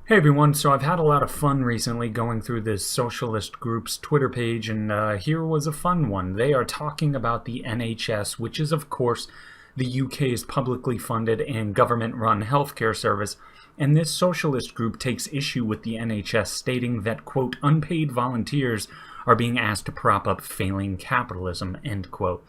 Hey everyone, so I've had a lot of fun recently going through this socialist group's Twitter page, and here was a fun one. They are talking about the NHS, which is of course the UK's publicly funded and government-run healthcare service, and this socialist group takes issue with the NHS, stating that, quote, unpaid volunteers are being asked to prop up failing capitalism, end quote.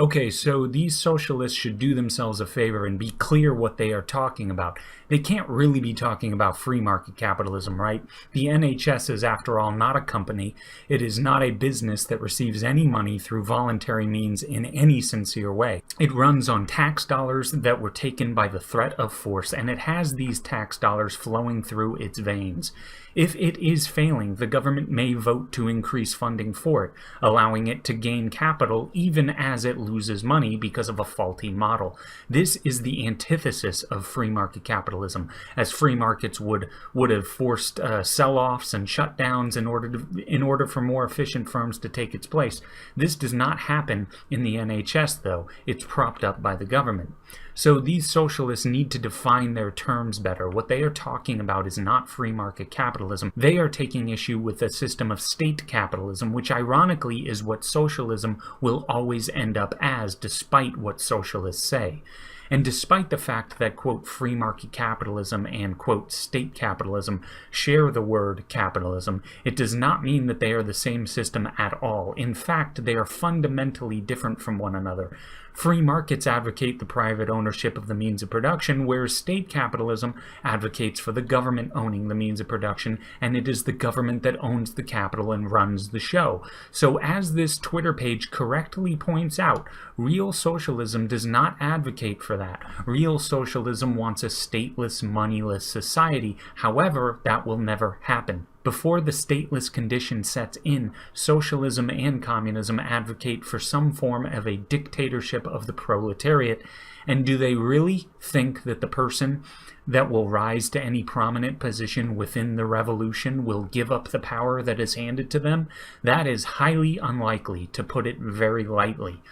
Okay, so these socialists should do themselves a favor and be clear what they are talking about. They can't really be talking about free market capitalism, right? The NHS is, after all, not a company. It is not a business that receives any money through voluntary means in any sincere way. It runs on tax dollars that were taken by the threat of force, and it has these tax dollars flowing through its veins. If it is failing, the government may vote to increase funding for it, allowing it to gain capital even as it loses money because of a faulty model. This is the antithesis of free market capitalism, as free markets would have forced sell-offs and shutdowns in order for more efficient firms to take its place. This does not happen in the NHS, though. It's propped up by the government. So these socialists need to define their terms better. What they are talking about is not free market capitalism. They are taking issue with a system of state capitalism, which ironically is what socialism will always end up as, despite what socialists say. And despite the fact that, quote, free market capitalism and, quote, state capitalism share the word capitalism, it does not mean that they are the same system at all. In fact, they are fundamentally different from one another. Free markets advocate the private ownership of the means of production, whereas state capitalism advocates for the government owning the means of production, and it is the government that owns the capital and runs the show. So as this Twitter page correctly points out, real socialism does not advocate for that. Real socialism wants a stateless, moneyless society. However, that will never happen. Before the stateless condition sets in, socialism and communism advocate for some form of a dictatorship of the proletariat. And do they really think that the person that will rise to any prominent position within the revolution will give up the power that is handed to them? That is highly unlikely, to put it very lightly.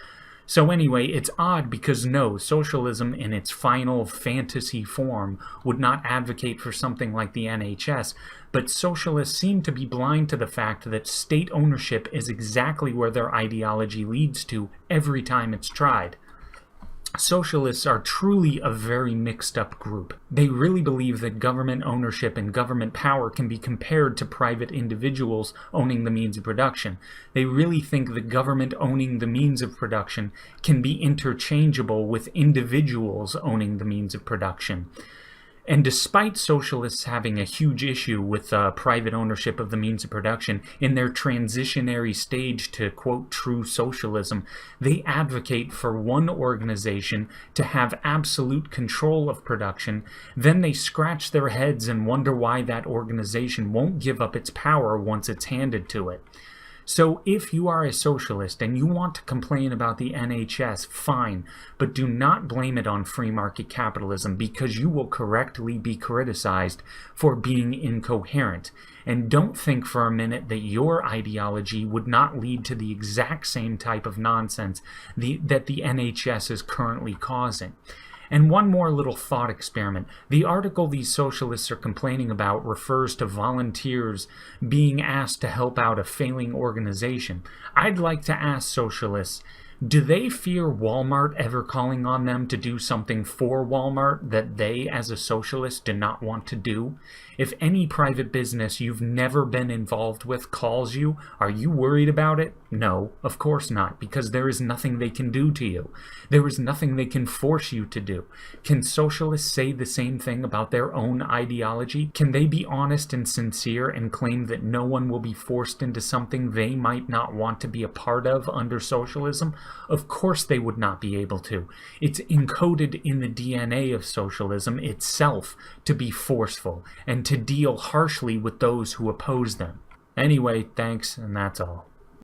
So anyway, it's odd because no, socialism in its final fantasy form would not advocate for something like the NHS, but socialists seem to be blind to the fact that state ownership is exactly where their ideology leads to every time it's tried. Socialists are truly a very mixed up group. They really believe that government ownership and government power can be compared to private individuals owning the means of production. They really think that government owning the means of production can be interchangeable with individuals owning the means of production. And despite socialists having a huge issue with private ownership of the means of production in their transitionary stage to, quote, true socialism, they advocate for one organization to have absolute control of production. Then they scratch their heads and wonder why that organization won't give up its power once it's handed to it. So if you are a socialist and you want to complain about the NHS, fine, but do not blame it on free market capitalism, because you will correctly be criticized for being incoherent. And don't think for a minute that your ideology would not lead to the exact same type of nonsense that the NHS is currently causing. And one more little thought experiment. The article these socialists are complaining about refers to volunteers being asked to help out a failing organization. I'd like to ask socialists, do they fear Walmart ever calling on them to do something for Walmart that they, as a socialist, do not want to do? If any private business you've never been involved with calls you, are you worried about it? No, of course not, because there is nothing they can do to you. There is nothing they can force you to do. Can socialists say the same thing about their own ideology? Can they be honest and sincere and claim that no one will be forced into something they might not want to be a part of under socialism? Of course they would not be able to. It's encoded in the DNA of socialism itself to be forceful and to deal harshly with those who oppose them. Anyway, thanks, and that's all.